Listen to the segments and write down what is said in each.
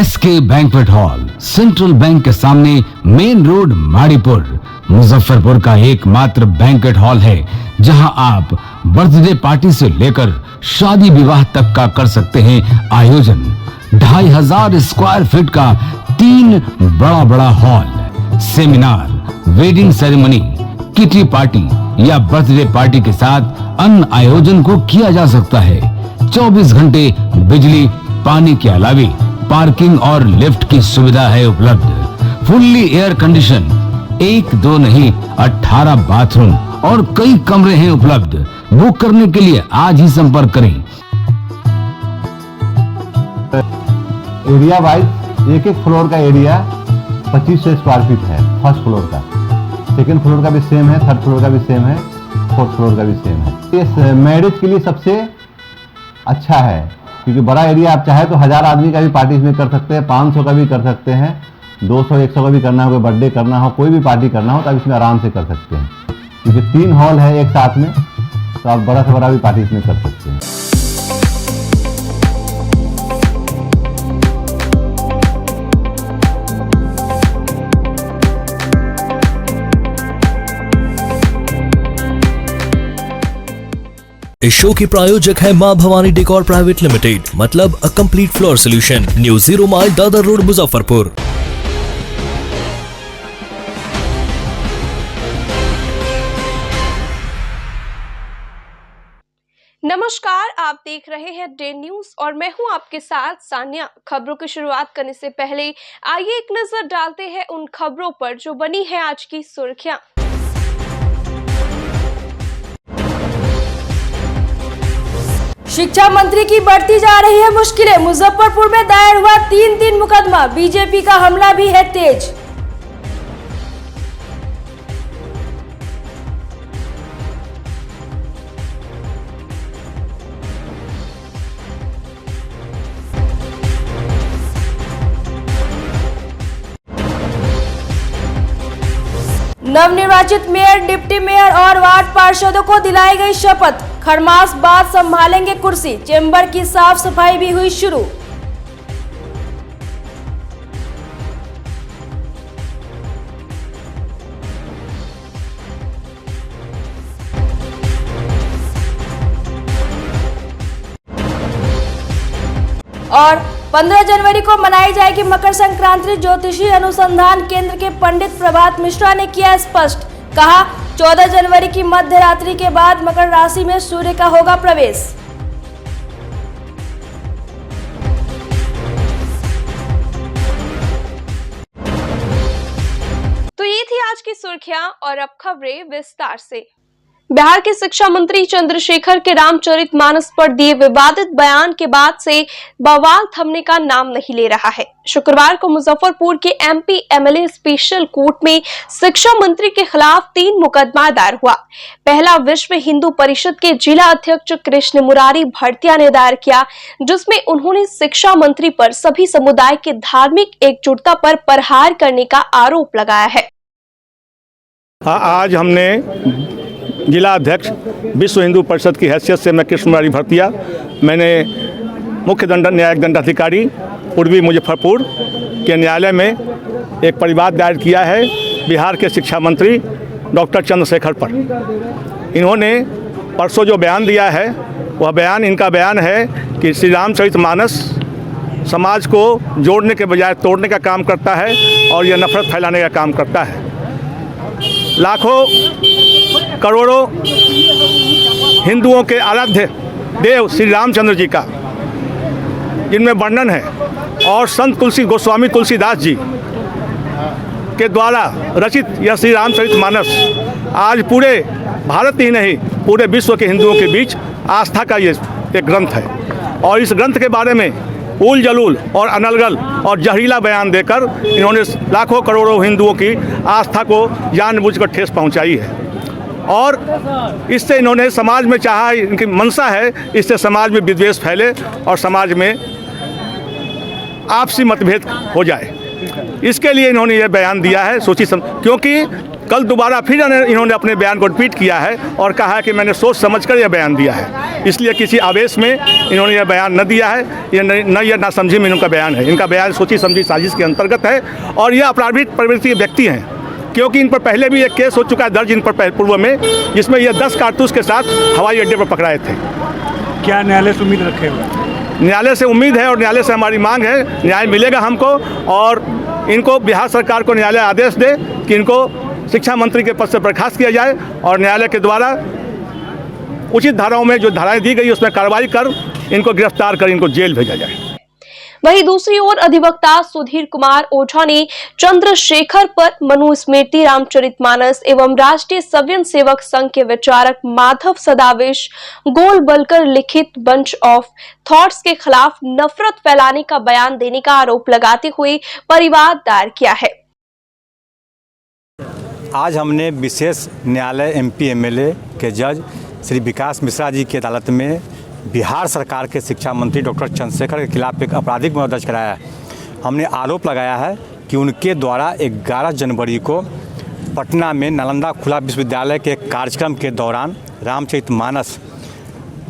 SK banquet hall, central bank के सामने, main road, Maripur, Muzaffarpur का एकमात्र बैंक्वेट हॉल है जहां आप बर्थडे पार्टी से लेकर शादी विवाह तक का कर सकते हैं आयोजन। 2500 स्क्वायर फीट का 3 बड़ा hall, seminar, wedding ceremony, kitty party या बर्थडे पार्टी के साथ अन्य आयोजन को किया जा सकता है। 24 घंटे बिजली पानी के अलावे पार्किंग और लिफ्ट की सुविधा है उपलब्ध। फुल्ली एयर कंडीशन, 1 2 नहीं 18 बाथरूम और कई कमरे हैं उपलब्ध। बुक करने के लिए आज ही संपर्क करें। एरिया वाइज एक फ्लोर का एरिया 2500 स्क्वायर फीट है। फर्स्ट फ्लोर का, सेकंड फ्लोर का भी सेम है, थर्ड फ्लोर का भी सेम है, फोर्थ फ्लोर का भी सेम है। ये मैरिज के लिए सबसे अच्छा है क्योंकि बड़ा एरिया, आप चाहे तो 1000 आदमी का भी पार्टी इसमें कर सकते हैं, 500 का भी कर सकते हैं, 200 100 का भी करना हो, कोई बर्थडे करना हो, कोई भी पार्टी करना हो तो आप इसमें आराम से कर सकते हैं क्योंकि 3 हॉल है एक साथ में, तो आप बड़ा से बड़ा भी पार्टी इसमें कर सकते हैं। इस शो के प्रायोजक है मां भवानी डेकोर प्राइवेट लिमिटेड, मतलब a complete floor solution, new 0 mile Dadar road, Muzaffarpur. नमस्कार, आप देख रहे हैं डे न्यूज और मैं हूं आपके साथ सान्या। खबरों की शुरुआत करने से पहले आइए एक नजर डालते हैं उन खबरों पर जो बनी है आज की सुर्खियां। शिक्षा मंत्री की बढ़ती जा रही है मुश्किलें, मुजफ्फरपुर में दायर हुआ 3 मुकदमा, बीजेपी का हमला भी है तेज। नवनिर्वाचित मेयर, डिप्टी मेयर और वार्ड पार्षदों को दिलाई गई शपथ, खरमास बाद संभालेंगे कुर्सी, चेंबर की साफ सफाई भी हुई शुरू। और 15 जनवरी को मनाई जाएगी मकर संक्रांति, ज्योतिषी अनुसंधान केंद्र के पंडित प्रभात मिश्रा ने किया स्पष्ट, कहा 14 जनवरी की मध्य रात्रि के बाद मकर राशि में सूर्य का होगा प्रवेश। तो ये थी आज की सुर्खियां और अब खबरें विस्तार से। बिहार के शिक्षा मंत्री चंद्रशेखर के रामचरितमानस पर दिए विवादित बयान के बाद से बवाल थमने का नाम नहीं ले रहा है। शुक्रवार को मुजफ्फरपुर के MP MLA स्पेशल कोर्ट में शिक्षा मंत्री के खिलाफ 3 मुकदमा दायर हुआ। पहला विश्व हिंदू परिषद के जिला अध्यक्ष कृष्ण मुरारी भड़तिया ने दायर किया, जिसमें उन्होंने शिक्षा मंत्री पर सभी समुदाय के धार्मिक एकजुटता पर प्रहार करने का आरोप लगाया है। आज हमने जिला अध्यक्ष विश्व हिंदू परिषद की हैसियत से मैं कृष्ण मुरारी भड़तिया, मैंने मुख्य न्यायिक दंडाधिकारी पूर्वी मुजफ्फरपुर के न्यायालय में एक परिवाद दायर किया है बिहार के शिक्षा मंत्री डॉक्टर चंद्रशेखर पर। इन्होंने परसों जो बयान दिया है वह बयान, इनका बयान है कि श्री रामचरितमानस समाज को जोड़ने के बजाय तोड़ने का काम करता है और यह नफरत फैलाने का काम करता है। लाखों करोड़ों हिंदुओं के आराध्य देव श्री रामचंद्र जी का जिनमें वर्णन है और संत गोस्वामी तुलसीदास जी के द्वारा रचित यह श्री रामचरितमानस आज पूरे भारत ही नहीं पूरे विश्व के हिंदुओं के बीच आस्था का ये एक ग्रंथ है। और इस ग्रंथ के बारे में उल जलूल और अनलगल और जहरीला बयान देकर इन्होंने लाखों करोड़ों हिंदुओं की आस्था को जानबूझकर ठेस पहुंचाई है। और इससे इन्होंने समाज में चाहा, इनकी मंशा है इससे समाज में विद्वेष फैले और समाज में आपसी मतभेद हो जाए। इसके लिए इन्होंने ये बयान दिया है क्योंकि कल दोबारा फिर इन्होंने अपने बयान को रिपीट किया है और कहा है कि मैंने सोच समझकर यह बयान दिया है, इसलिए किसी आवेश में इन्होंने यह बयान न दिया है। यह नासमझी में इनका बयान है। इनका बयान सोची समझी साजिश के अंतर्गत है और यह अपराधिक प्रवृत्ति के व्यक्ति हैं, क्योंकि इन पर पहले भी एक केस हो चुका है दर्ज इन पर पूर्व में, जिसमें यह 10 कारतूस के साथ हवाई अड्डे पर पकड़ाए थे। क्या न्यायालय से उम्मीद रखे हुए? न्यायालय से उम्मीद है और न्यायालय से हमारी मांग है, न्याय मिलेगा हमको और इनको बिहार सरकार को न्यायालय आदेश दे कि इनको शिक्षा मंत्री के पद से बर्खास्त किया जाए और न्यायालय के द्वारा उचित धाराओं में जो धाराएं दी गई उसमें कार्रवाई कर इनको गिरफ्तार कर इनको जेल भेजा जाए। वहीं दूसरी ओर अधिवक्ता सुधीर कुमार ओझा ने चंद्रशेखर पर मनुस्मृति, रामचरितमानस एवं राष्ट्रीय स्वयं सेवक संघ के विचारक माधव सदावेश गोलवलकर लिखित बंच ऑफ थॉट्स के खिलाफ नफरत फैलाने का बयान देने का आरोप लगाते हुए परिवाद दायर किया है। आज हमने विशेष न्यायालय एमपी एमएलए के जज श्री विकास मिश्रा जी की अदालत में बिहार सरकार के शिक्षा मंत्री डॉक्टर चंद्रशेखर के खिलाफ एक आपराधिक मामला दर्ज कराया है। हमने आरोप लगाया है कि उनके द्वारा 11 जनवरी को पटना में नालंदा खुला विश्वविद्यालय के कार्यक्रम के दौरान रामचरितमानस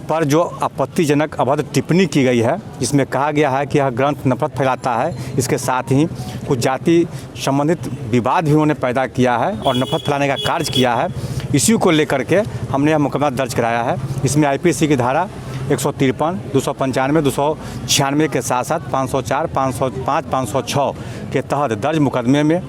पर जो आपत्तिजनक अभद्र टिप्पणी की गई है, जिसमें कहा गया है कि यह ग्रंथ नफरत फैलाता है, इसके साथ ही कुछ जाति संबंधित विवाद भी उन्होंने पैदा किया है और नफरत फैलाने का कार्य किया है। इसी को लेकर के हमने यह मुकदमा दर्ज कराया है। इसमें आईपीसी की धारा 153, 295, 296 के साथ साथ 504, 505, 506 के तहत दर्ज मुकदमे में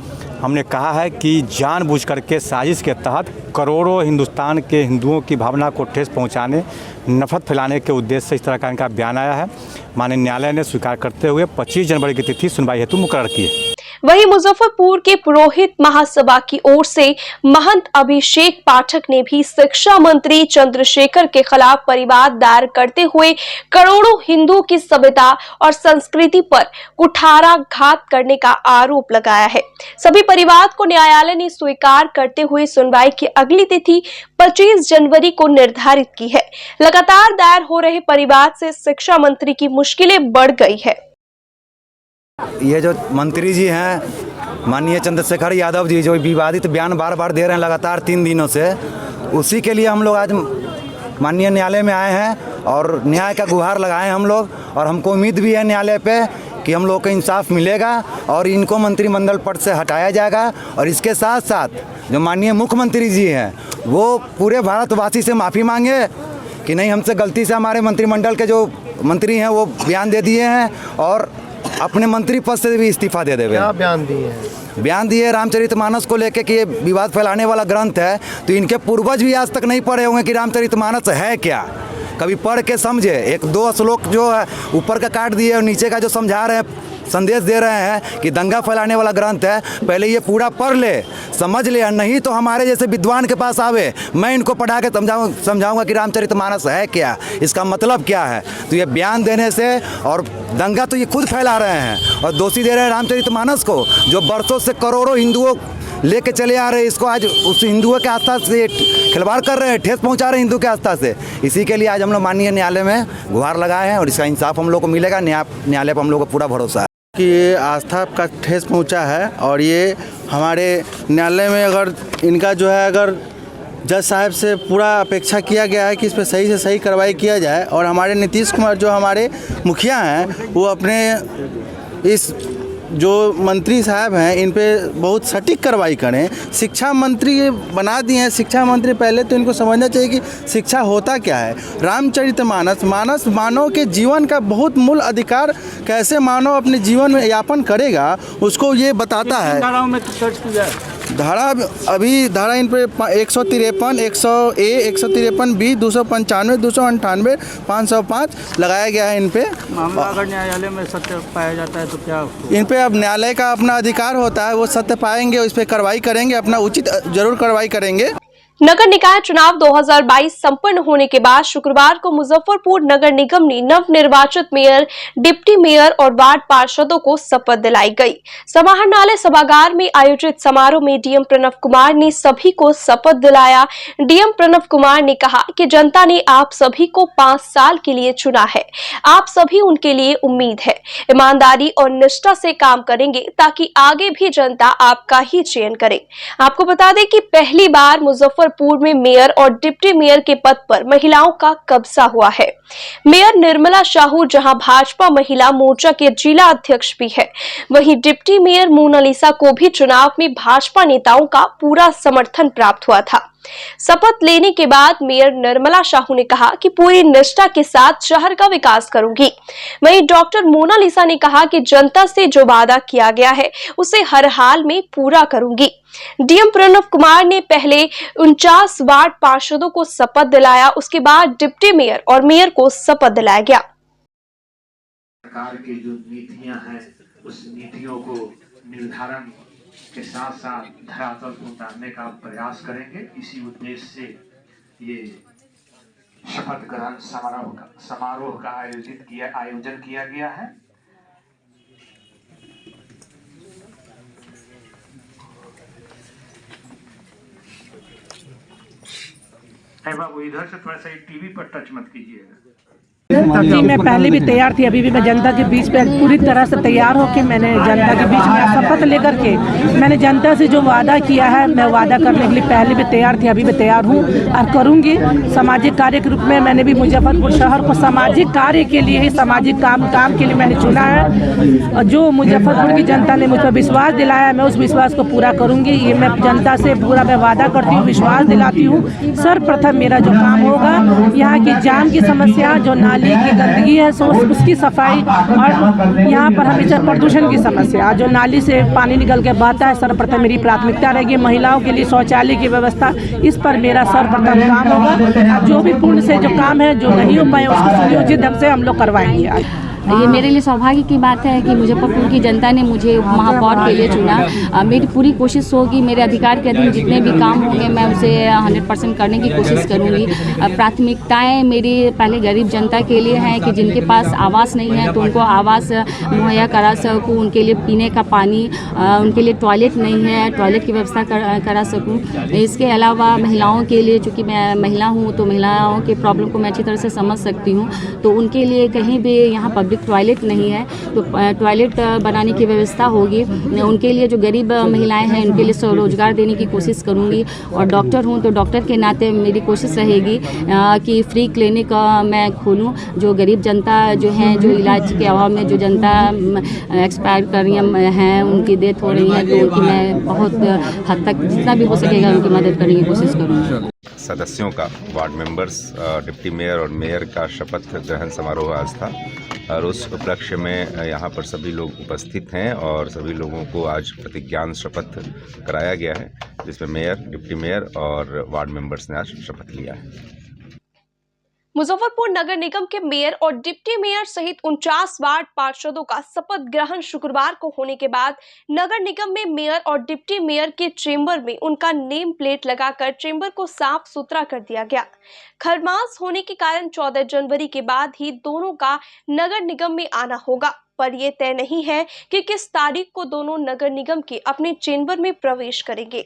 हमने कहा है कि जानबूझ करके साजिश के तहत करोड़ों हिंदुस्तान के हिंदुओं की भावना को ठेस पहुंचाने, नफरत फैलाने के उद्देश्य से इस तरह का इनका बयान आया है। माननीय न्यायालय ने स्वीकार करते हुए 25 जनवरी की तिथि सुनवाई हेतु मुकर्रर की है। वहीं मुजफ्फरपुर के पुरोहित महासभा की ओर से महंत अभिषेक पाठक ने भी शिक्षा मंत्री चंद्रशेखर के खिलाफ परिवाद दायर करते हुए करोड़ों हिंदुओं की सभ्यता और संस्कृति पर कुठाराघात करने का आरोप लगाया है। सभी परिवाद को न्यायालय ने स्वीकार करते हुए सुनवाई की अगली तिथि 25 जनवरी को निर्धारित की है। लगातार दायर हो रहे परिवाद से शिक्षा मंत्री की मुश्किलें बढ़ गई है। ये जो मंत्री जी हैं माननीय चंद्रशेखर यादव जी, जो विवादित बयान बार बार दे रहे हैं लगातार 3 दिनों से, उसी के लिए हम लोग आज माननीय न्यायालय में आए हैं और न्याय का गुहार लगाए हैं हम लोग। और हमको उम्मीद भी है न्यायालय पे कि हम लोग को इंसाफ मिलेगा और इनको मंत्रिमंडल पद से हटाया जाएगा। और इसके साथ साथ जो माननीय मुख्यमंत्री जी हैं वो पूरे भारतवासी से माफ़ी मांगे कि नहीं, हमसे गलती से हमारे मंत्रिमंडल के जो मंत्री हैं वो बयान दे दिए हैं और अपने मंत्री पद से भी इस्तीफा दे देवे। क्या बयान दिए हैं? बयान दिए रामचरितमानस को लेके कि ये विवाद फैलाने वाला ग्रंथ है, तो इनके पूर्वज भी आज तक नहीं पढ़े होंगे कि रामचरितमानस है क्या। कभी पढ़ के समझे, 1-2 श्लोक जो है ऊपर का काट दिए और नीचे का जो समझा रहे हैं, संदेश दे रहे हैं कि दंगा फैलाने वाला ग्रंथ है, पहले ये पूरा पढ़ ले, समझ ले, नहीं तो हमारे जैसे विद्वान के पास आवे, मैं इनको पढ़ा के समझाऊंगा कि रामचरितमानस है क्या, इसका मतलब क्या है। तो ये बयान देने से और दंगा तो ये खुद फैला रहे हैं और दोषी दे रहे हैं रामचरितमानस को, जो बरसों से करोड़ों हिंदुओं लेके चले आ रहे हैं। इसको आज उस हिंदुओं के आस्था से खिलवाड़ कर रहे हैं, ठेस पहुंचा रहे हैं हिंदू के आस्था से। इसी के लिए आज हम लोग माननीय न्यायालय में गुहार लगाए हैं और इसका इंसाफ हम लोग को मिलेगा। न्यायालय पर हम लोग को पूरा भरोसा है कि ये आस्था का ठेस पहुंचा है और ये हमारे न्यायालय में अगर इनका जो है, अगर जज साहब से पूरा अपेक्षा किया गया है कि इस पर सही से सही कार्रवाई किया जाए और हमारे नीतीश कुमार जो हमारे मुखिया हैं वो अपने इस जो मंत्री साहब हैं इन पे बहुत सटीक कार्रवाई करें। शिक्षा मंत्री बना दिए हैं शिक्षा मंत्री, पहले तो इनको समझना चाहिए कि शिक्षा होता क्या है। रामचरितमानस मानव के जीवन का बहुत मूल अधिकार, कैसे मानव अपने जीवन में यापन करेगा उसको ये बताता है। धारा अभी धारा इन पे 153, 100A, 153B, 295, 298, 505 लगाया गया है इन पे। मामला अगर न्यायालय में सत्य पाया जाता है तो क्या इन पे अब न्यायालय का अपना अधिकार होता है, वो सत्य पाएंगे, इस पे कार्रवाई करेंगे, अपना उचित जरूर कार्रवाई करेंगे। नगर निकाय चुनाव 2022 संपन्न होने के बाद शुक्रवार को मुजफ्फरपुर नगर निगम ने नवनिर्वाचित मेयर, डिप्टी मेयर और वार्ड पार्षदों को शपथ दिलाई गई। समाहरणालय सभागार में आयोजित समारोह में डीएम प्रणव कुमार ने सभी को शपथ दिलाया। डीएम प्रणव कुमार ने कहा कि जनता ने आप सभी को 5 साल के लिए चुना है। आप सभी उनके लिए उम्मीद है, ईमानदारी और निष्ठा से काम करेंगे ताकि आगे भी जनता आपका ही चयन करे। आपको बता दें कि पहली बार मुजफ्फरपुर में मेयर और डिप्टी मेयर के पद पर महिलाओं का कब्जा हुआ है। मेयर निर्मला साहू जहां भाजपा महिला मोर्चा के जिला अध्यक्ष भी है, वहीं डिप्टी मेयर मोनालिसा को भी चुनाव में भाजपा नेताओं का पूरा समर्थन प्राप्त हुआ था। शपथ लेने के बाद मेयर निर्मला साहू ने कहा कि पूरी निष्ठा के साथ शहर का विकास करूंगी। वहीं डॉक्टर मोनालिसा ने कहा कि जनता से जो वादा किया गया है उसे हर हाल में पूरा करूंगी। डीएम प्रणव कुमार ने पहले 49 वार्ड पार्षदों को शपथ दिलाया, उसके बाद डिप्टी मेयर और मेयर को शपथ दिलाया गया। सरकार की जो नीतियां हैं उस नीतियों को निर्धारण के साथ साथ धरातल पर उतारने का प्रयास करेंगे। इसी उद्देश्य से ये शपथ ग्रहण समारोह का आयोजन किया गया है। बाबू इधर से थोड़ा सा टीवी पर टच मत कीजिएगा। जी, मैं पहले भी तैयार थी, अभी भी मैं जनता के बीच में पूरी तरह से तैयार होकर मैंने जनता के बीच में शपथ लेकर के मैंने जनता से जो वादा किया है, मैं वादा करने के लिए पहले भी तैयार थी, अभी भी तैयार हूँ और करूँगी। सामाजिक कार्य के रूप में मैंने भी मुजफ्फरपुर शहर को सामाजिक कार्य के लिए ही, सामाजिक काम के लिए मैंने चुना है। और जो मुजफ्फरपुर की जनता ने मुझ पर विश्वास दिलाया, मैं उस विश्वास को पूरा करूँगी। ये मैं जनता से पूरा मैं वादा करती हूँ, विश्वास दिलाती हूँ। सर्वप्रथम मेरा जो काम होगा, यहाँ की जाम की समस्या, जो नाली की गंदगी है उसकी सफाई, और यहाँ पर हमेशा प्रदूषण की समस्या, जो नाली से पानी निकल के बहता है, सर्वप्रथम मेरी प्राथमिकता रहेगी। महिलाओं के लिए शौचालय की व्यवस्था, इस पर मेरा सर्वप्रथम काम होगा। जो भी पूर्ण से जो काम है, जो नहीं हो पाए उसको सुनियोजित ढंग से हम लोग करवाएंगे। ये मेरे लिए सौभाग्य की बात है कि मुजफ्फरपुर की जनता ने मुझे महापौर के लिए चुना। मेरी पूरी कोशिश होगी, मेरे अधिकार के अधीन जितने भी काम होंगे मैं उसे 100% करने की कोशिश करूँगी। प्राथमिकताएं मेरी पहले गरीब जनता के लिए हैं कि जिनके पास आवास नहीं है तो उनको आवास मुहैया करा सकूँ, उनके लिए पीने का पानी, उनके लिए टॉयलेट नहीं है, टॉयलेट की व्यवस्था करा सकूँ। इसके अलावा महिलाओं के लिए, चूँकि मैं महिला हूँ तो महिलाओं के प्रॉब्लम को मैं अच्छी तरह से समझ सकती हूँ, तो उनके लिए कहीं भी यहाँ टॉयलेट नहीं है तो टॉयलेट बनाने की व्यवस्था होगी। उनके लिए जो गरीब महिलाएं हैं उनके लिए स्वरोजगार देने की कोशिश करूंगी। और डॉक्टर हूं तो डॉक्टर के नाते मेरी कोशिश रहेगी कि फ्री क्लिनिक मैं खोलूं। जो गरीब जनता जो है, जो इलाज के अभाव में जो जनता एक्सपायर कर रही हैं, उनकी डेथ हो रही है, तो उनकी मैं बहुत हद तक जितना भी हो सकेगा उनकी मदद करने की कोशिश करूँगी। सदस्यों का, वार्ड मेंबर्स, डिप्टी मेयर और मेयर का शपथ ग्रहण समारोह आज था और उस उपलक्ष्य में यहाँ पर सभी लोग उपस्थित हैं और सभी लोगों को आज प्रतिज्ञान शपथ कराया गया है, जिसमें मेयर, डिप्टी मेयर और वार्ड मेंबर्स ने आज शपथ लिया है। मुजफ्फरपुर नगर निगम के मेयर और डिप्टी मेयर सहित 49 वार्ड पार्षदों का शपथ ग्रहण शुक्रवार को होने के बाद नगर निगम में मेयर और डिप्टी मेयर के चेंबर में उनका नेम प्लेट लगाकर चेंबर को साफ सुथरा कर दिया गया। खरमास होने के कारण 14 जनवरी के बाद ही दोनों का नगर निगम में आना होगा, पर यह तय नहीं है कि किस तारीख को दोनों नगर निगम के अपने चेंबर में प्रवेश करेंगे।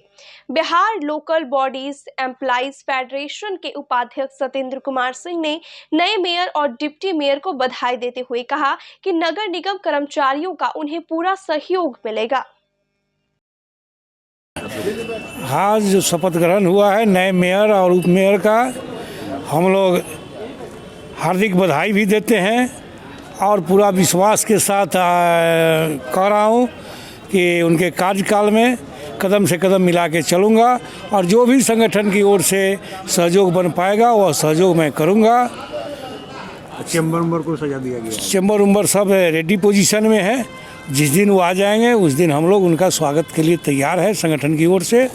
Bihar local bodies employees federation के उपाध्यक्ष सत्येंद्र कुमार सिंह ने नए मेयर और डिप्टी मेयर को बधाई देते हुए कहा कि नगर निगम कर्मचारियों का उन्हें पूरा सहयोग मिलेगा। आज जो शपथ ग्रहण हुआ है नए मेयर और उप मेयर का, हम लोग हार्दिक बधाई भी देते हैं और पूरा विश्वास के साथ कह रहा हूँ कि उनके कार्यकाल में कदम से कदम मिला के चलूँगा और जो भी संगठन की ओर से सहयोग बन पाएगा वह सहयोग मैं करूँगा। चेंबर उम्बर को सजा दिया गया, चेंबर उम्बर सब रेडी पोजीशन में है। जिस दिन वो आ जाएंगे उस दिन हम लोग उनका स्वागत के लिए तैयार है संगठन की ओर से।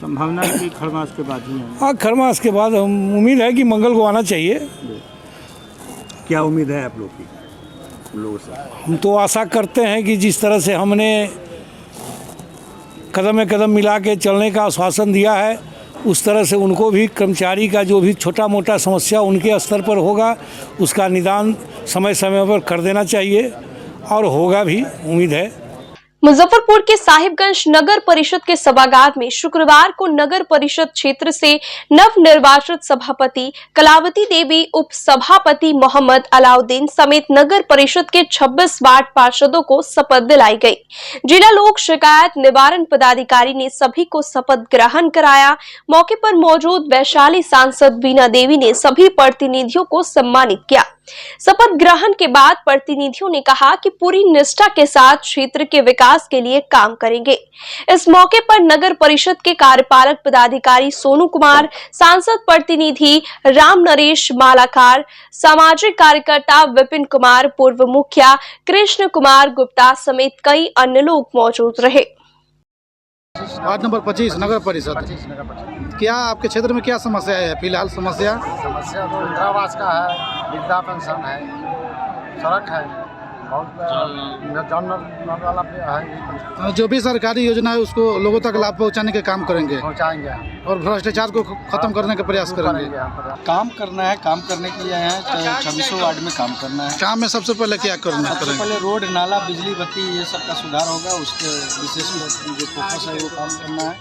संभावना है कि खरमास के बाद ही? हाँ, खरमास के बाद हम उम्मीद है कि मंगल को आना चाहिए। क्या उम्मीद है आप लोग की लोगों से? हम तो आशा करते हैं कि जिस तरह से हमने कदम में कदम मिला के चलने का आश्वासन दिया है उस तरह से उनको भी कर्मचारी का जो भी छोटा मोटा समस्या उनके स्तर पर होगा उसका निदान समय समय पर कर देना चाहिए और होगा भी, उम्मीद है। मुजफ्फरपुर के साहिबगंज नगर परिषद के सभागार में शुक्रवार को नगर परिषद क्षेत्र से नव निर्वाचित सभापति कलावती देवी, उप सभापति मोहम्मद अलाउद्दीन समेत नगर परिषद के 26 वार्ड पार्षदों को शपथ दिलाई गई। जिला लोक शिकायत निवारण पदाधिकारी ने सभी को शपथ ग्रहण कराया। मौके पर मौजूद वैशाली सांसद बीना देवी ने सभी प्रतिनिधियों को सम्मानित किया। शपथ ग्रहण के बाद प्रतिनिधियों ने कहा कि पूरी निष्ठा के साथ क्षेत्र के विकास के लिए काम करेंगे। इस मौके पर नगर परिषद के कार्यपालक पदाधिकारी सोनू कुमार, सांसद प्रतिनिधि राम नरेश मालाकार, सामाजिक कार्यकर्ता विपिन कुमार, पूर्व मुखिया कृष्ण कुमार गुप्ता समेत कई अन्य लोग मौजूद रहे। वार्ड नंबर 25 नगर परिषद, क्या आपके क्षेत्र में क्या समस्या है फिलहाल? समस्या तो इंदिरावास का है, वृद्धा पेंशन है, सड़क है, वाला है। जो भी सरकारी योजना है उसको लोगों तक लाभ पहुंचाने के काम करेंगे और भ्रष्टाचार को खत्म करने का प्रयास करेंगे। काम करना है, काम करने के लिए आए हैं। 26 वार्ड में काम करना है। काम में सबसे पहले क्या करना है? सबसे पहले रोड, नाला, बिजली, बत्ती ये सब का सुधार होगा। उसके विशेष जो फोकस है वो काम करना है।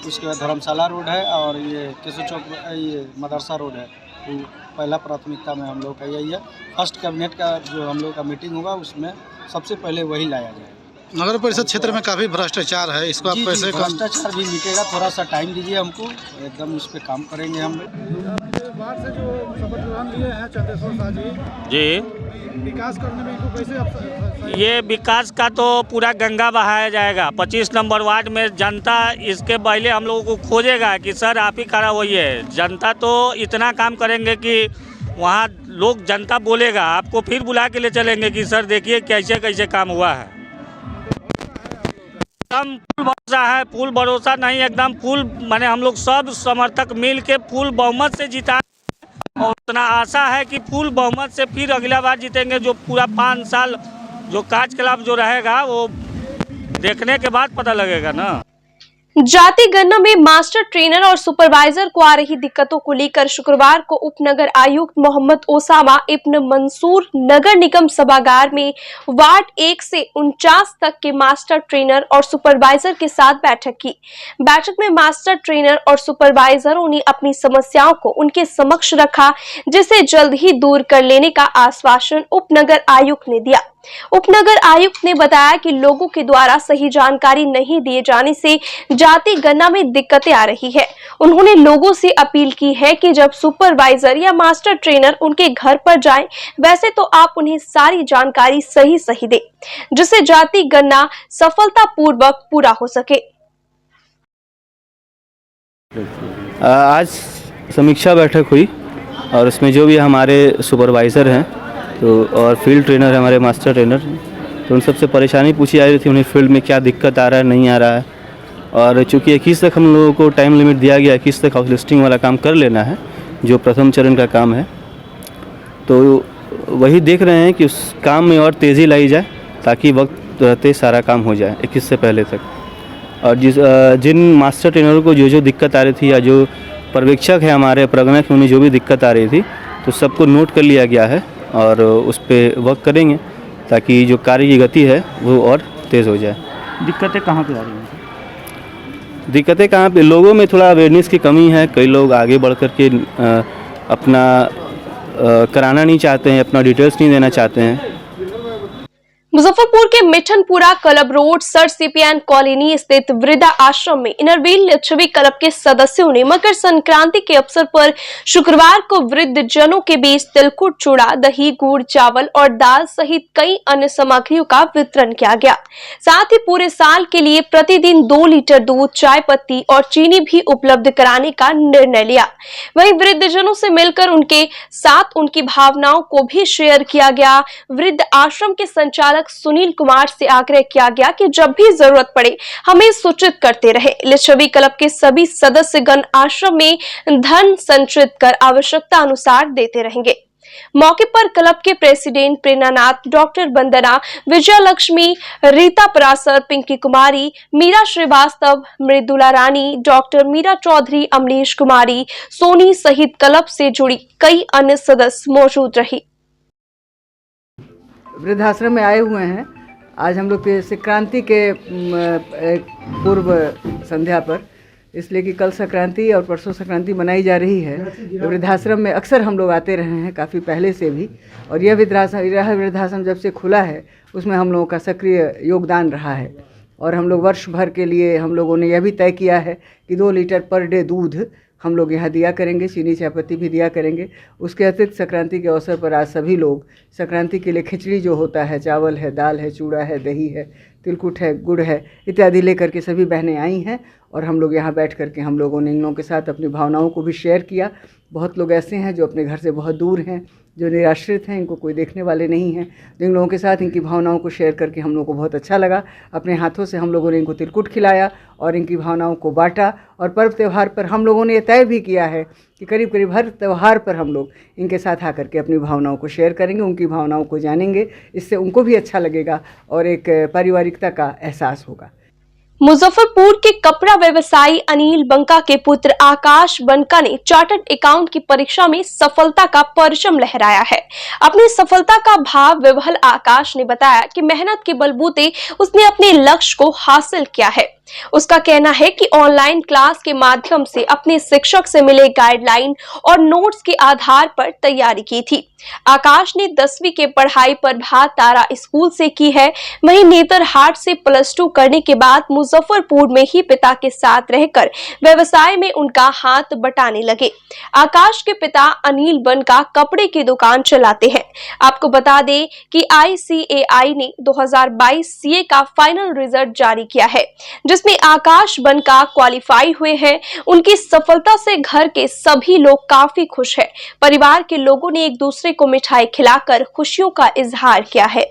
उसके बाद धर्मशाला रोड है और ये केशव चौक, ये मदरसा रोड है। तो पहला प्राथमिकता में हम लोग का यही है। फर्स्ट कैबिनेट का जो हम लोग का मीटिंग होगा उसमें सबसे पहले वही लाया जाएगा। नगर परिषद क्षेत्र में काफ़ी भ्रष्टाचार है, इसको आप कैसे? भ्रष्टाचार भी मिटेगा, थोड़ा सा टाइम दीजिए हमको, एकदम उस पर काम करेंगे हम लोग। वार्ड से जो शपथ ग्रहण लिए हैं चंद्रेश्वर शाह जी, विकास करने में इनको कैसे? ये विकास का तो पूरा गंगा बहाया जाएगा। 25 नंबर वार्ड में जनता इसके पहले हम लोगों को खोजेगा कि सर आप ही खड़ा होइए। जनता तो इतना काम करेंगे कि वहाँ लोग, जनता बोलेगा, आपको फिर बुला के ले चलेंगे कि सर देखिए कैसे कैसे काम हुआ है। एकदम फुल भरोसा है, फुल भरोसा नहीं, एकदम फुल, माने हम लोग सब समर्थक मिल के फुल बहुमत से जीता और उतना आशा है कि फुल बहुमत से फिर अगला बार जीतेंगे। जो पूरा 5 साल जो कार्यकलाप जो रहेगा वो देखने के बाद पता लगेगा ना। जाति गणना में मास्टर ट्रेनर और सुपरवाइजर को आ रही दिक्कतों को लेकर शुक्रवार को उपनगर आयुक्त मोहम्मद ओसामा इब्न मंसूर नगर निगम सभागार में वार्ड 1 से 49 तक के मास्टर ट्रेनर और सुपरवाइजर के साथ बैठक की। बैठक में मास्टर ट्रेनर और सुपरवाइजरों ने अपनी समस्याओं को उनके समक्ष रखा, जिसे जल्द ही दूर कर लेने का आश्वासन उपनगर आयुक्त ने दिया। उपनगर आयुक्त ने बताया कि लोगों के द्वारा सही जानकारी नहीं दिए जाने से जाति गणना में दिक्कतें आ रही है। उन्होंने लोगों से अपील की है कि जब सुपरवाइजर या मास्टर ट्रेनर उनके घर पर जाएं, वैसे तो आप उन्हें सारी जानकारी सही दें, जिससे जाति गणना सफलतापूर्वक पूरा हो सके। आज समीक्षा बैठक हुई और उसमें जो भी हमारे सुपरवाइज़र हैं तो और फील्ड ट्रेनर है, हमारे मास्टर ट्रेनर, तो उन सबसे परेशानी पूछी जा रही थी, उन्हें फील्ड में क्या दिक्कत आ रहा है, नहीं आ रहा है। और चूँकि 21 तक हम लोगों को टाइम लिमिट दिया गया, 21 तक हाउस लिस्टिंग वाला काम कर लेना है, जो प्रथम चरण का काम है, तो वही देख रहे हैं कि उस काम में और तेज़ी लाई जाए ताकि वक्त रहते सारा काम हो जाए 21 से पहले तक। और जिन मास्टर ट्रेनरों को जो दिक्कत आ रही थी या जो पर्यवेक्षक है हमारे प्रगणक, उन्हें जो भी दिक्कत आ रही थी तो सबको नोट कर लिया गया है और उस पर वर्क करेंगे ताकि जो कार्य की गति है वो और तेज़ हो जाए। दिक्कतें कहाँ पे आ रही हैं? दिक्कतें कहाँ पे? लोगों में थोड़ा अवेयरनेस की कमी है। कई लोग आगे बढ़ कर के अपना कराना नहीं चाहते हैं, अपना डिटेल्स नहीं देना चाहते हैं। मुजफ्फरपुर के Mithanpura club road sir CPN colony स्थित वृद्धा आश्रम में इनरवील लिच्छवी क्लब के सदस्यों ने मकर संक्रांति के अवसर पर शुक्रवार को वृद्ध जनों के बीच तिलकुट, चूड़ा, दही, गुड़, चावल और दाल सहित कई अन्य सामग्रियों का वितरण किया गया। साथ ही पूरे साल के लिए प्रतिदिन 2 लीटर दूध, चाय पत्ती और चीनी भी उपलब्ध कराने का निर्णय लिया। वहीं वृद्ध जनों से मिलकर उनके साथ उनकी भावनाओं को भी शेयर किया गया। वृद्ध आश्रम के संचालक सुनील कुमार से आग्रह किया गया कि जब भी जरूरत पड़े हमें सूचित करते रहे। लिच्छवी क्लब के सभी सदस्यगण आश्रम में धन संचित कर आवश्यकता अनुसार देते रहेंगे। मौके पर क्लब के प्रेसिडेंट प्रेरणानाथ, डॉक्टर वंदना, विजय लक्ष्मी, रीता परासर, पिंकी कुमारी, मीरा श्रीवास्तव, मृदुला रानी, डॉक्टर मीरा चौधरी, अमरीश कुमारी, सोनी सहित क्लब से जुड़ी कई अन्य सदस्य मौजूद रही। वृद्धाश्रम में आए हुए हैं आज हम लोग संक्रांति के पूर्व संध्या पर, इसलिए कि कल संक्रांति और परसों संक्रांति मनाई जा रही है। वृद्धाश्रम में अक्सर हम लोग आते रहे हैं काफ़ी पहले से भी, और यह वृद्धाश्रम जब से खुला है उसमें हम लोगों का सक्रिय योगदान रहा है। और हम लोग वर्ष भर के लिए हम लोगों ने यह भी तय किया है कि 2 लीटर पर डे दूध हम लोग यहाँ दिया करेंगे, चीनी चायपत्ती भी दिया करेंगे। उसके अतिरिक्त संक्रांति के अवसर पर आज सभी लोग संक्रांति के लिए खिचड़ी जो होता है, चावल है, दाल है, चूड़ा है, दही है, तिलकुट है, गुड़ है इत्यादि लेकर के सभी बहनें आई हैं। और हम लोग यहाँ बैठ कर के हम लोगों ने इन लोगों के साथ अपनी भावनाओं को भी शेयर किया। बहुत लोग ऐसे हैं जो अपने घर से बहुत दूर हैं, जो निराश्रित हैं, इनको कोई देखने वाले नहीं हैं। जिन लोगों के साथ इनकी भावनाओं को शेयर करके हम लोगों को बहुत अच्छा लगा। अपने हाथों से हम लोगों ने इनको तिलकुट खिलाया और इनकी भावनाओं को बांटा। और पर्व त्यौहार पर हम लोगों ने ये तय भी किया है कि करीब करीब हर त्यौहार पर हम लोग इनके साथ आकर के अपनी भावनाओं को शेयर करेंगे, उनकी भावनाओं को जानेंगे। इससे उनको भी अच्छा लगेगा और एक पारिवारिकता का एहसास होगा। मुजफ्फरपुर के कपड़ा व्यवसायी अनिल बंका के पुत्र आकाश बंका ने चार्टर्ड अकाउंट की परीक्षा में सफलता का परचम लहराया है। अपनी सफलता का भाव विह्वल आकाश ने बताया कि मेहनत के बलबूते उसने अपने लक्ष्य को हासिल किया है। उसका कहना है कि ऑनलाइन क्लास के माध्यम से अपने शिक्षक से मिले गाइडलाइन और नोट्स के आधार पर तैयारी की थी। आकाश ने 10वीं के पढ़ाई प्रभात तारा स्कूल से की है। वहीं नेतरहाट से +2 करने के बाद मुजफ्फरपुर में ही पिता के साथ रहकर व्यवसाय में उनका हाथ बटाने लगे। आकाश के पिता अनिल बंका कपड़े की दुकान चलाते हैं। आपको बता दें कि ICAI ने 2022 CA का फाइनल रिजल्ट जारी किया है, जिसमें आकाश बंका क्वालिफाई हुए हैं। उनकी सफलता से घर के सभी लोग काफी खुश हैं। परिवार के लोगों ने एक दूसरे को मिठाई खिलाकर खुशियों का इजहार किया है।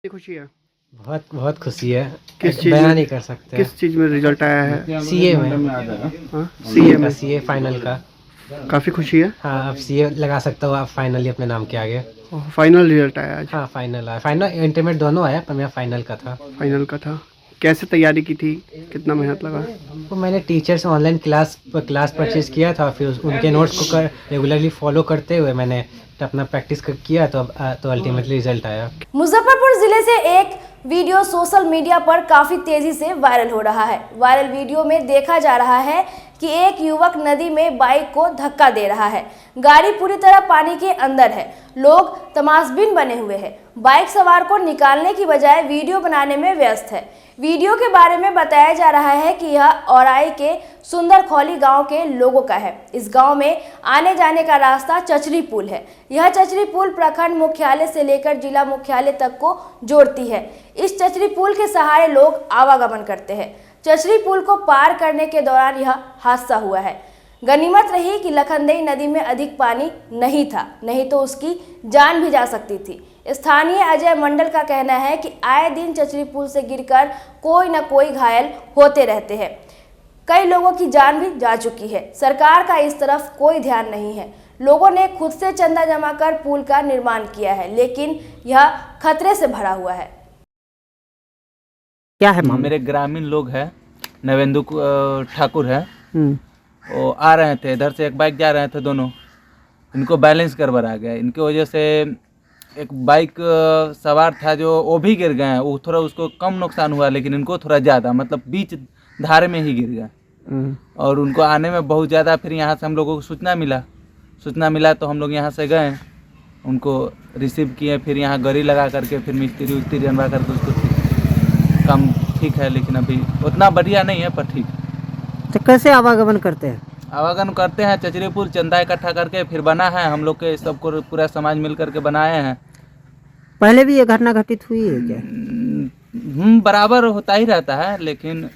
खुशी है, बहुत खुशी है, किस चीज बयान में, नहीं कर सकते। किस चीज में रिजल्ट आया है? CA में, CA में, CA फाइनल का काफी खुशी है। हाँ, अब CA लगा सकता हूँ आप फाइनली अपने नाम के आगे। फाइनल रिजल्ट आया आज? हाँ, फाइनल आया, फाइनल इंटरमीडिएट दोनों आया, पर मेरा फाइनल का था। फाइनल का था। कैसे तैयारी की थी, कितना मेहनत लगा? तो मैंने टीचर से ऑनलाइन क्लास परचेज किया था, फिर उनके नोट्स को रेगुलरली फॉलो करते हुए मैंने अपना प्रैक्टिस किया, तो अल्टीमेटली रिजल्ट आया। मुजफ्फरपुर जिले से एक वीडियो सोशल मीडिया पर काफी तेजी से वायरल हो रहा है। वायरल वीडियो में देखा जा रहा है कि एक युवक नदी में बाइक को धक्का दे रहा है। गाड़ी पूरी तरह पानी के अंदर है। लोग तमाशबीन बने हुए हैं। बाइक सवार को निकालने की बजाय वीडियो बनाने में व्यस्त है। वीडियो के बारे में बताया जा रहा है कि यह औराई के सुंदरखौली गांव के लोगों का है। इस गांव में आने जाने का रास्ता चचरी पुल है। यह चचरी पुल प्रखंड मुख्यालय से लेकर जिला मुख्यालय तक को जोड़ती है। इस चचरी पुल के सहारे लोग आवागमन करते हैं। चचरी पुल को पार करने के दौरान यह हादसा हुआ है। गनीमत रही कि लखनदेई नदी में अधिक पानी नहीं था, नहीं तो उसकी जान भी जा सकती थी। स्थानीय अजय मंडल का कहना है कि आए दिन चचरी पुल से गिरकर कोई न कोई घायल होते रहते हैं। कई लोगों की जान भी जा चुकी है। सरकार का इस तरफ कोई ध्यान नहीं है। लोगों ने खुद से चंदा जमा कर पुल का निर्माण किया है, लेकिन यह खतरे से भरा हुआ है। क्या है मेरे ग्रामीण लोग हैं, नवेंदु ठाकुर है, वो आ रहे थे इधर से, एक बाइक जा रहे थे दोनों, इनको बैलेंस गड़बड़ा गया। इनकी वजह से एक बाइक सवार था जो वो भी गिर गए हैं। वो थोड़ा उसको कम नुकसान हुआ, लेकिन इनको थोड़ा ज़्यादा, मतलब बीच धारे में ही गिर गए। और उनको आने में बहुत ज़्यादा, फिर यहाँ से हम लोगों को सूचना मिला तो हम लोग यहाँ से गए, उनको रिसीव किए, फिर यहाँ गाड़ी लगा करके फिर मिस्त्री बनवा करके उसको काम ठीक है, लेकिन अभी उतना बढ़िया नहीं है, पर ठीक है। तो कैसे आवागमन करते हैं? आवागमन करते हैं चचरी पुल चंदा इकट्ठा करके फिर बना है, हम लोग के सबको पूरा समाज मिल करके बनाए हैं। पहले भी ये घटना घटित हुई है क्या? बराबर होता ही रहता है, लेकिन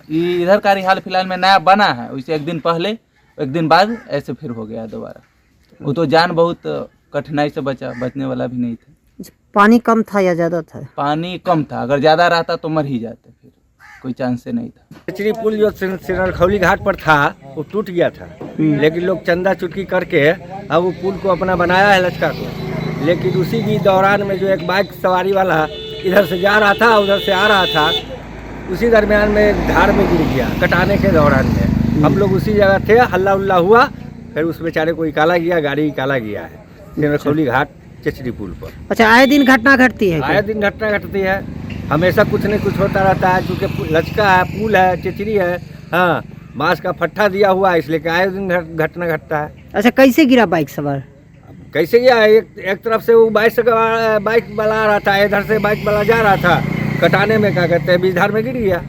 इधर का हाल फिलहाल में नया बना है। उसे एक दिन पहले, एक दिन बाद ऐसे फिर हो गया दोबारा। वो तो जान बहुत कठिनाई से बचने वाला भी नहीं था। पानी कम था या ज़्यादा था? पानी कम था, अगर ज़्यादा रहता तो मर ही जाते, फिर कोई चांस से नहीं था। चचरी पुल जो सिरखौली घाट पर था वो टूट गया था। लेकिन लोग चंदा चुटकी करके अब वो पुल को अपना बनाया है लचका को। लेकिन उसी भी दौरान में जो एक बाइक सवारी वाला इधर से जा रहा था उधर से आ रहा था, उसी दरमियान में धार में गिर गया कटाने के दौरान में। हम लोग उसी जगह थे, हल्ला उल्ला हुआ, फिर उस बेचारे को निकाला गया, गाड़ी निकाला गया है सिमरखौली घाट चचरी पुल पर। अच्छा, आए दिन घटना घटती है? आए दिन घटना घटती है, हमेशा कुछ न कुछ होता रहता है, क्योंकि लचका है, पुल है, चचरी है, हाँ, बांस का फट्टा दिया हुआ है, इसलिए आए दिन घटना घटता है। अच्छा, कैसे गिरा बाइक सवार? कैसे गया? एक तरफ से वो बाइक वाला आ रहा था, इधर से बाइक वाला जा रहा था, कटाने में क्या कहते हैं बीच धार में गिर गया,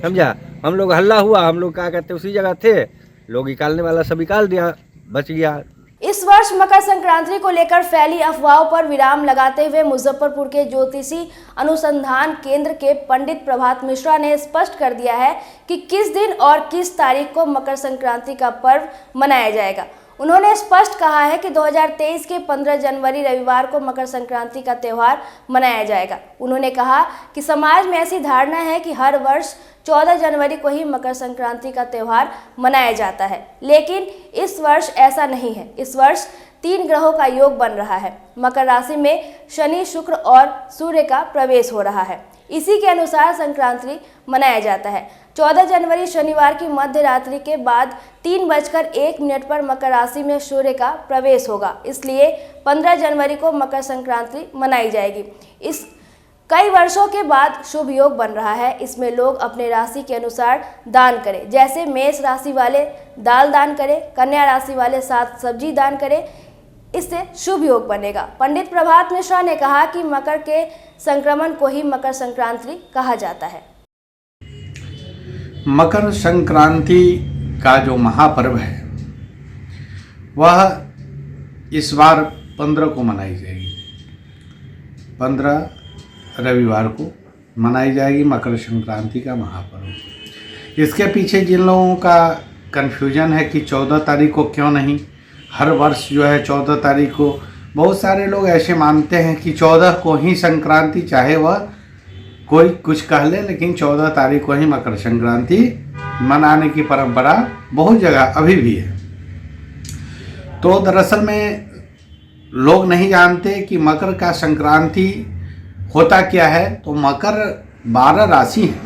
समझा। हम लोग हल्ला हुआ, हम लोग क्या कहते हैं उसी जगह थे, लोग निकालने वाला सब निकाल दिया, बच गया। इस वर्ष मकर संक्रांति को लेकर फैली अफवाहों पर विराम लगाते हुए मुजफ्फरपुर के ज्योतिषी अनुसंधान केंद्र के पंडित प्रभात मिश्रा ने स्पष्ट कर दिया है कि किस दिन और किस तारीख को मकर संक्रांति का पर्व मनाया जाएगा। उन्होंने स्पष्ट कहा है कि 2023 के 15 जनवरी रविवार को मकर संक्रांति का त्यौहार मनाया जाएगा। उन्होंने कहा कि समाज में ऐसी धारणा है कि हर वर्ष 14 जनवरी को ही मकर संक्रांति का त्यौहार मनाया जाता है, लेकिन इस वर्ष ऐसा नहीं है। इस वर्ष 3 ग्रहों का योग बन रहा है। मकर राशि में शनि, शुक्र और सूर्य का प्रवेश हो रहा है। इसी के अनुसार संक्रांति मनाया जाता है। 14 जनवरी शनिवार की मध्य रात्रि के बाद 3:01 पर मकर राशि में सूर्य का प्रवेश होगा, इसलिए 15 जनवरी को मकर संक्रांति मनाई जाएगी। इस कई वर्षों के बाद शुभ योग बन रहा है। इसमें लोग अपने राशि के अनुसार दान करें, जैसे मेष राशि वाले दाल दान करें, कन्या राशि वाले 7 सब्जी दान करें, इससे शुभ योग बनेगा। पंडित प्रभात मिश्रा ने कहा कि मकर के संक्रमण को ही मकर संक्रांति कहा जाता है। मकर संक्रांति का जो महापर्व है वह इस बार 15 को मनाई जाएगी। 15 रविवार को मनाई जाएगी मकर संक्रांति का महापर्व। इसके पीछे जिन लोगों का कन्फ्यूजन है कि 14 तारीख को क्यों नहीं, हर वर्ष जो है 14 तारीख को, बहुत सारे लोग ऐसे मानते हैं कि 14 को ही संक्रांति, चाहे वह कोई कुछ कह ले, लेकिन 14 तारीख को ही मकर संक्रांति मनाने की परंपरा बहुत जगह अभी भी है। तो दरअसल में लोग नहीं जानते कि मकर का संक्रांति होता क्या है। तो मकर 12 राशि है,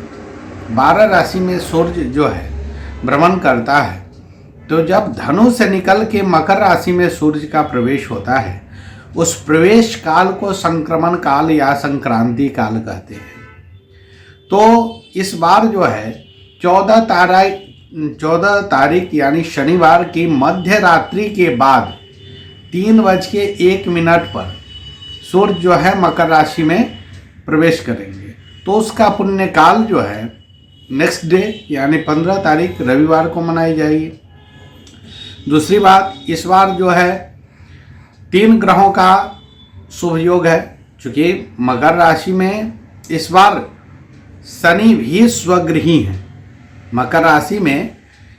12 राशि में सूर्य जो है भ्रमण करता है। तो जब धनु से निकल के मकर राशि में सूर्य का प्रवेश होता है, उस प्रवेश काल को संक्रमण काल या संक्रांति काल कहते हैं। तो इस बार जो है 14 तारीख यानी शनिवार की मध्य रात्रि के बाद 3:01 पर सूर्य जो है मकर राशि में प्रवेश करेंगे। तो उसका पुण्य काल जो है नेक्स्ट डे यानी 15 तारीख रविवार को मनाई जाएगी। दूसरी बात, इस बार जो है 3 ग्रहों का शुभ योग है, चूँकि मकर राशि में इस बार शनि भी स्वगृही हैं। मकर राशि में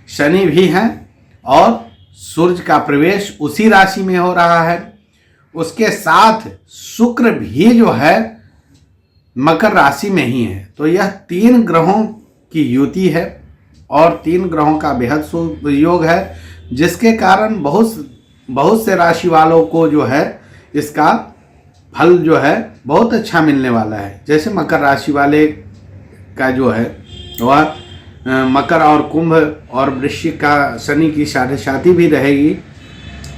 शनि भी हैं और सूर्य का प्रवेश उसी राशि में हो रहा है। उसके साथ शुक्र भी जो है मकर राशि में ही है। तो यह 3 ग्रहों की युति है और 3 ग्रहों का बेहद शुभ योग है, जिसके कारण बहुत से राशि वालों को जो है इसका फल जो है बहुत अच्छा मिलने वाला है। जैसे मकर राशि वाले का जो है वह मकर और कुंभ और वृश्चिक का शनि की साढ़े भी रहेगी,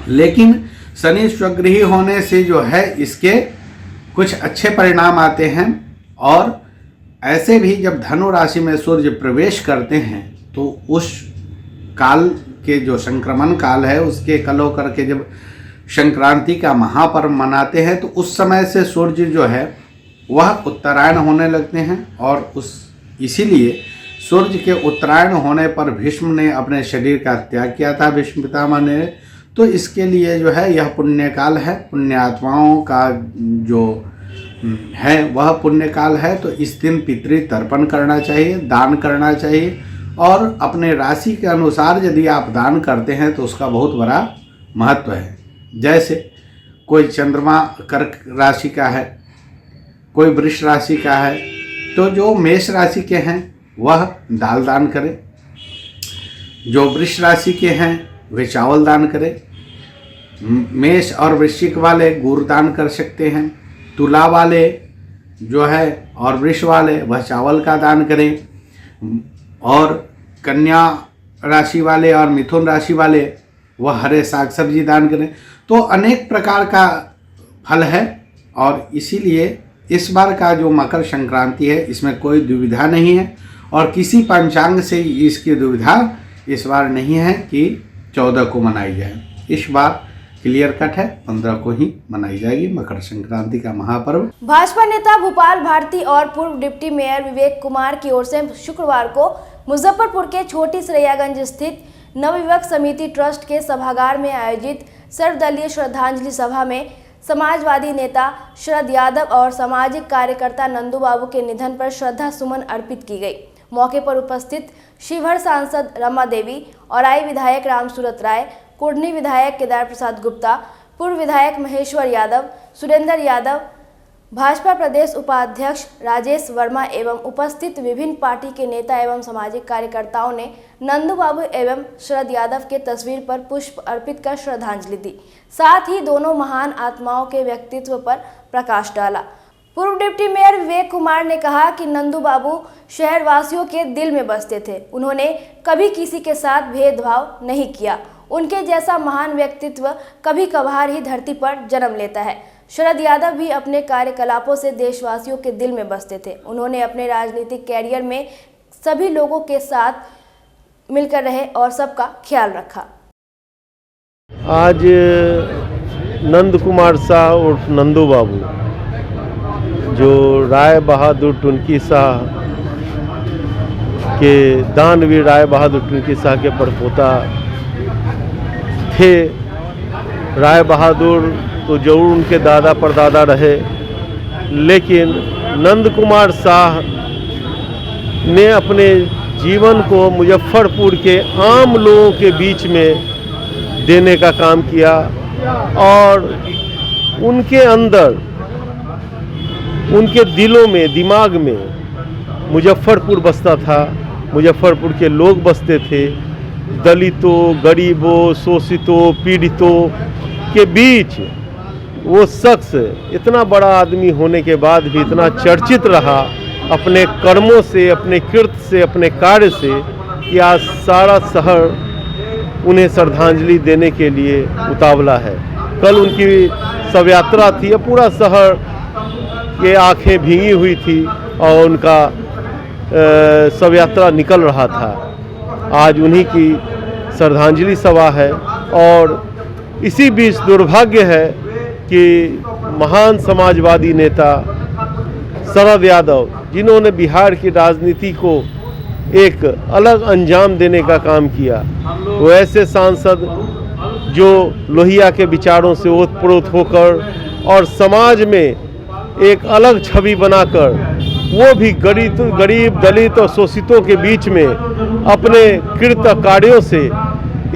लेकिन शनि स्वगृही होने से जो है इसके कुछ अच्छे परिणाम आते हैं। और ऐसे भी जब धनु राशि में सूर्य प्रवेश करते हैं तो उस काल के जो संक्रमण काल है उसके कलो करके जब संक्रांति का महापर्व मनाते हैं तो उस समय से सूर्य जो है वह उत्तरायण होने लगते हैं। और इसीलिए सूर्य के उत्तरायण होने पर भीष्म ने अपने शरीर का त्याग किया था, भीष्म पितामह ने। तो इसके लिए जो है यह पुण्य काल है, पुण्य आत्माओं का जो है वह पुण्य काल है। तो इस दिन पितृ तर्पण करना चाहिए, दान करना चाहिए, और अपने राशि के अनुसार यदि आप दान करते हैं तो उसका बहुत बड़ा महत्व है। जैसे कोई चंद्रमा कर्क राशि का है, कोई वृष राशि का है, तो जो मेष राशि के हैं वह दाल दान करें, जो वृष राशि के हैं वे चावल दान करें। मेष और वृश्चिक वाले गुड़ दान कर सकते हैं। तुला वाले जो है और वृष वाले वह चावल का दान करें। और कन्या राशि वाले और मिथुन राशि वाले वह हरे साग सब्जी दान करें। तो अनेक प्रकार का फल है और इसीलिए इस बार का जो मकर संक्रांति है इसमें कोई दुविधा नहीं है और किसी पंचांग से इसकी दुविधा इस बार नहीं है कि 14 को मनाई जाए। इस बार क्लियर कट है, 15 को ही मनाई जाएगी मकर संक्रांति का महापर्व। भाजपा नेता भूपाल भारती और पूर्व डिप्टी मेयर विवेक कुमार की ओर से शुक्रवार को मुजफ्फरपुर के छोटी सरैयागंज स्थित नवयुवक समिति ट्रस्ट के सभागार में आयोजित सर्वदलीय श्रद्धांजलि सभा में समाजवादी नेता शरद यादव और सामाजिक कार्यकर्ता नंदू बाबू के निधन पर श्रद्धा सुमन अर्पित की गई। मौके पर उपस्थित शिवहर सांसद रमा देवी, औराई विधायक रामसूरत राय, कुढ़नी विधायक केदार प्रसाद गुप्ता, पूर्व विधायक महेश्वर यादव, सुरेंद्र यादव, भाजपा प्रदेश उपाध्यक्ष राजेश वर्मा एवं उपस्थित विभिन्न पार्टी के नेता एवं सामाजिक कार्यकर्ताओं ने नंदू बाबू एवं शरद यादव के तस्वीर पर पुष्प अर्पित कर श्रद्धांजलि दी। साथ ही दोनों महान आत्माओं के व्यक्तित्व पर प्रकाश डाला। पूर्व डिप्टी मेयर विवेक कुमार ने कहा कि नंदू बाबू शहरवासियों के दिल में बसते थे। उन्होंने कभी किसी के साथ भेदभाव नहीं किया। उनके जैसा महान व्यक्तित्व कभी कभार ही धरती पर जन्म लेता है। शरद यादव भी अपने कार्यकलापों से देशवासियों के दिल में बसते थे। उन्होंने अपने राजनीतिक कैरियर में सभी लोगों के साथ मिलकर रहे और सबका ख्याल रखा। आज नंद कुमार शाह उर्फ नंदू बाबू जो राय बहादुर टुनकी शाह के दानवीर राय बहादुर टुनकी शाह के परपोता थे। राय बहादुर तो जरूर उनके दादा परदादा रहे, लेकिन नंद कुमार शाह ने अपने जीवन को मुजफ्फरपुर के आम लोगों के बीच में देने का काम किया और उनके अंदर, उनके दिलों में, दिमाग में मुजफ्फरपुर बसता था। मुजफ्फरपुर के लोग बसते थे। दलितों, गरीबों, शोषितों, पीड़ितों के बीच वो शख्स इतना बड़ा आदमी होने के बाद भी इतना चर्चित रहा अपने कर्मों से, अपने कृत्य से, अपने कार्य से कि आज सारा शहर उन्हें श्रद्धांजलि देने के लिए उतावला है। कल उनकी शव यात्रा थी, पूरा शहर के आंखें भीगी हुई थी और उनका शव यात्रा निकल रहा था। आज उन्हीं की श्रद्धांजलि सभा है और इसी बीच दुर्भाग्य है कि महान समाजवादी नेता शरद यादव, जिन्होंने बिहार की राजनीति को एक अलग अंजाम देने का काम किया, वो ऐसे सांसद जो लोहिया के विचारों से ओतप्रोत होकर और समाज में एक अलग छवि बनाकर वो भी गरीब, दलित और शोषितों के बीच में अपने कृत कार्यों से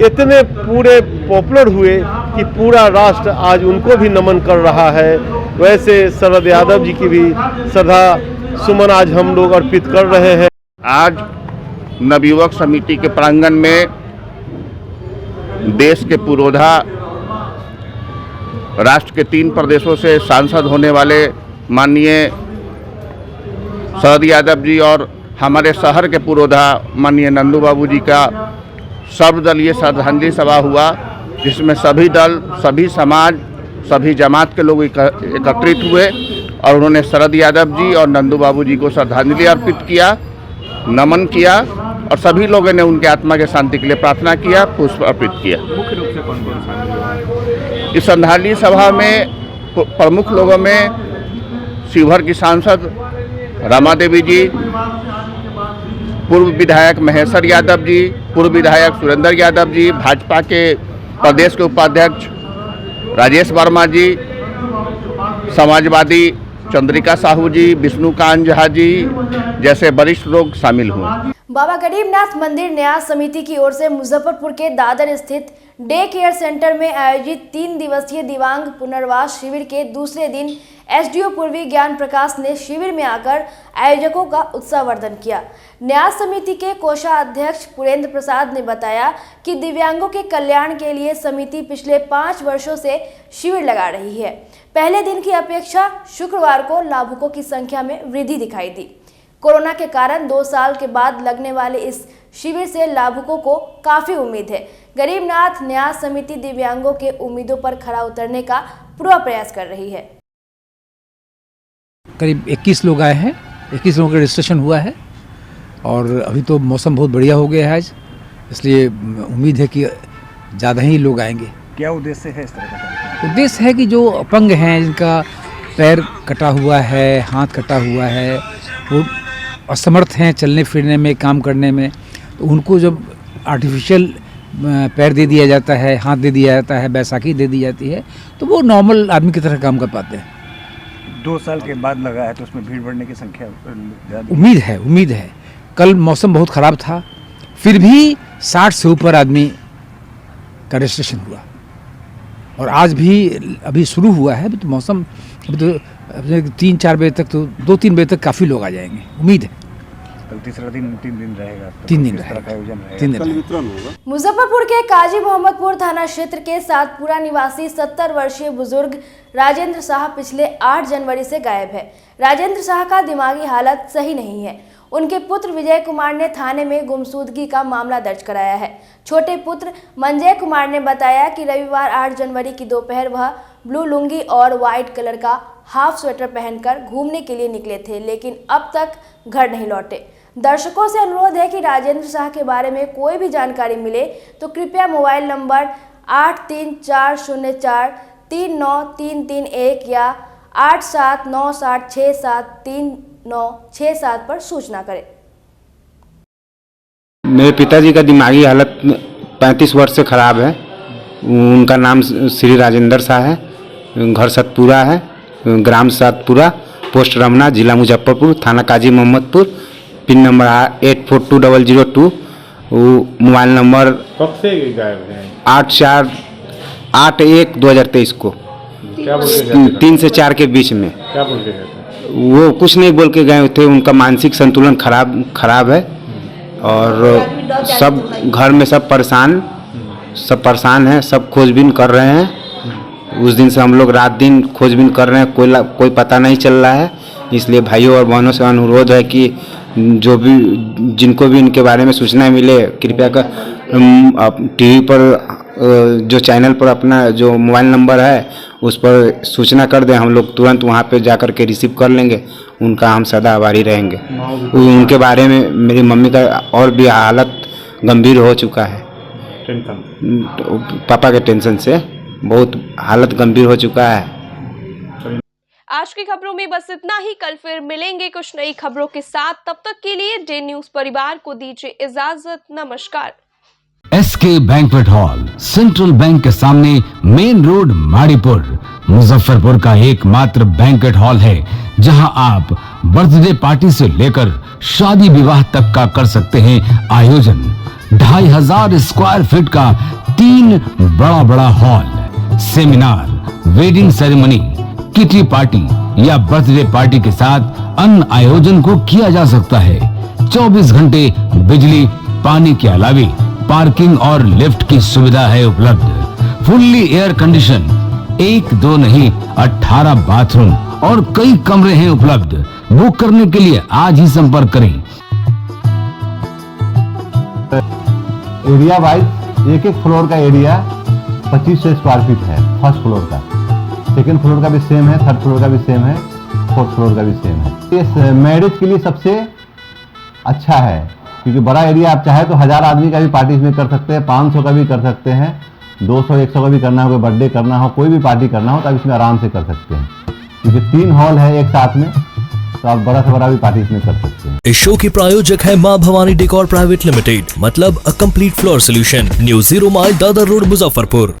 इतने पूरे पॉपुलर हुए कि पूरा राष्ट्र आज उनको भी नमन कर रहा है। वैसे शरद यादव जी की भी श्रद्धा सुमन आज हम लोग अर्पित कर रहे हैं। आज नवयुवक समिति के प्रांगण में देश के पुरोधा, राष्ट्र के 3 प्रदेशों से सांसद होने वाले माननीय शरद यादव जी और हमारे शहर के पुरोधा माननीय नंदू बाबू जी का सर्वदलीय श्रद्धांजलि सभा हुआ, जिसमें सभी दल, सभी समाज, सभी जमात के लोग एकत्रित हुए और उन्होंने शरद यादव जी और नंदू बाबू जी को श्रद्धांजलि अर्पित किया, नमन किया और सभी लोगों ने उनके आत्मा के शांति के लिए प्रार्थना किया, पुष्प अर्पित किया। मुख्य रूप से कौन कौन शामिल? इस श्रद्धांजलि सभा में प्रमुख लोगों में शिवहर की सांसद रमा देवी जी, पूर्व विधायक महेश्वर यादव जी, पूर्व विधायक सुरेंद्र यादव जी, भाजपा के प्रदेश के उपाध्यक्ष राजेश वर्मा जी, समाजवादी चंद्रिका साहू जी, विष्णुकांत झा जी जैसे वरिष्ठ लोग शामिल हुए। बाबा गरीबनाथ मंदिर न्यास समिति की ओर से मुजफ्फरपुर के दादर स्थित डे केयर सेंटर में आयोजित 3 दिवसीय दिव्यांग पुनर्वास शिविर के दूसरे दिन एसडीओ पूर्वी ज्ञान प्रकाश ने शिविर में आकर आयोजकों का उत्साहवर्धन किया। न्यास समिति के कोषाध्यक्ष पुरेंद्र प्रसाद ने बताया कि दिव्यांगों के कल्याण के लिए समिति पिछले 5 वर्षों से शिविर लगा रही है। पहले दिन की अपेक्षा शुक्रवार को लाभुकों की संख्या में वृद्धि दिखाई दी। कोरोना के कारण 2 साल के बाद लगने वाले इस शिविर से लाभुकों को काफी उम्मीद है। गरीबनाथ न्यास समिति दिव्यांगों के उम्मीदों पर खरा उतरने का पूरा प्रयास कर रही है। करीब 21 लोग आए हैं, 21 लोगों का रजिस्ट्रेशन हुआ है और अभी तो मौसम बहुत बढ़िया हो गया है आज, इसलिए उम्मीद है कि ज़्यादा ही लोग आएंगे। क्या उद्देश्य है इस तरह का? उद्देश्य है कि जो अपंग हैं, जिनका पैर कटा हुआ है, हाथ कटा हुआ है, वो असमर्थ हैं चलने फिरने में, काम करने में, तो उनको जब आर्टिफिशियल पैर दे दिया जाता है, हाथ दे दिया जाता है, बैसाखी दे दी जाती है, तो वो नॉर्मल आदमी की तरह काम कर पाते हैं। 2 साल के बाद लगा है तो उसमें भीड़ बढ़ने की संख्या उम्मीद है। कल मौसम बहुत ख़राब था, फिर भी 60 से ऊपर आदमी का रजिस्ट्रेशन हुआ और आज भी अभी शुरू हुआ है। अभी तो मौसम अभी तो 3-4 बजे तक, तो 2-3 बजे तक काफ़ी लोग आ जाएंगे, उम्मीद है। कल तीसरा दिन 3 दिन रहेगा, 3 दिन रहेगा, रहेगा। 3 दिन वितरण होगा। मुजफ्फरपुर के काजी मोहम्मदपुर थाना क्षेत्र के सातपुरा निवासी 70 वर्षीय बुजुर्ग राजेंद्र शाह पिछले 8 जनवरी से गायब है। राजेंद्र शाह का दिमागी हालत सही नहीं है। उनके पुत्र विजय कुमार ने थाने में गुमशुदगी का मामला दर्ज कराया है। छोटे पुत्र मंजय कुमार ने बताया कि रविवार 8 जनवरी की दोपहर वह ब्लू लुंगी और व्हाइट कलर का हाफ स्वेटर पहनकर घूमने के लिए निकले थे, लेकिन अब तक घर नहीं लौटे। दर्शकों से अनुरोध है कि राजेंद्र शाह के बारे में कोई भी जानकारी मिले तो कृपया मोबाइल नंबर 8340439331 या 8796763967 पर सूचना करें। मेरे पिताजी का दिमागी हालत 35 वर्ष से ख़राब है। उनका नाम श्री राजेंद्र शाह है, घर सतपुरा है, ग्राम सतपुरा, पोस्ट रमना, जिला मुजफ्फरपुर, थाना Kazi Mohammadpur, pin number 842002, mobile number कब से गायब है? 8/4/2023 को 3 से 4 के बीच में। क्या बोल के गए थे? वो कुछ नहीं बोल के गए थे। उनका मानसिक संतुलन खराब है और सब घर में सब परेशान हैं, सब खोजबीन कर रहे हैं। उस दिन से हम लोग रात दिन खोजबीन कर रहे हैं, कोई पता नहीं चल रहा है। इसलिए भाइयों और बहनों से अनुरोध है कि जिनको भी इनके बारे में सूचना मिले, कृपया कर टीवी पर जो चैनल पर अपना जो मोबाइल नंबर है उस पर सूचना कर दें। हम लोग तुरंत वहाँ पे जाकर के रिसीव कर लेंगे। उनका हम सदा आभारी रहेंगे। उनके बारे में मेरी मम्मी का और भी हालत गंभीर हो चुका है, पापा के टेंशन से बहुत हालत गंभीर हो चुका है। आज की खबरों में बस इतना ही। कल फिर मिलेंगे कुछ नई खबरों के साथ। तब तक के लिए डे न्यूज परिवार को दीजिए इजाजत। नमस्कार। SK banquet hall, central bank के सामने, मेन रोड, माड़ीपुर, मुजफ्फरपुर का एकमात्र बैंक्वेट हॉल है जहां आप बर्थडे पार्टी से लेकर शादी विवाह तक का कर सकते हैं आयोजन। 2500 स्क्वायर फीट का 3 बड़ा hall, seminar, wedding ceremony, kitty party या बर्थडे पार्टी के साथ अन्य आयोजन को किया जा सकता है। 24 घंटे बिजली पानी के अलावे पार्किंग और लिफ्ट की सुविधा है उपलब्ध। फुल्ली एयर कंडीशन, 1 2 नहीं 18 बाथरूम और कई कमरे हैं उपलब्ध। बुक करने के लिए आज ही संपर्क करें। एरिया वाइज एक फ्लोर का एरिया 2500 स्क्वायर फीट है। फर्स्ट फ्लोर का, सेकंड फ्लोर का भी सेम है, थर्ड फ्लोर का भी सेम है, फोर्थ फ्लोर का भी सेम है। ये मैरिज के लिए सबसे अच्छा है क्योंकि बड़ा एरिया आप चाहे तो 1000 आदमी का भी पार्टी इसमें कर सकते हैं, 500 का भी कर सकते हैं, 200-100 का भी करना हो, कोई बर्थडे करना हो, कोई भी पार्टी करना हो तो आप इसमें आराम से कर सकते हैं क्योंकि 3 हॉल है एक साथ में, तो आप बड़ा से बड़ा भी पार्टी इसमें कर सकते हैं। इस शो के प्रायोजक है मां भवानी डेकोर प्राइवेट लिमिटेड, मतलब a complete floor solution, new 0 mile Dadar road, Muzaffarpur.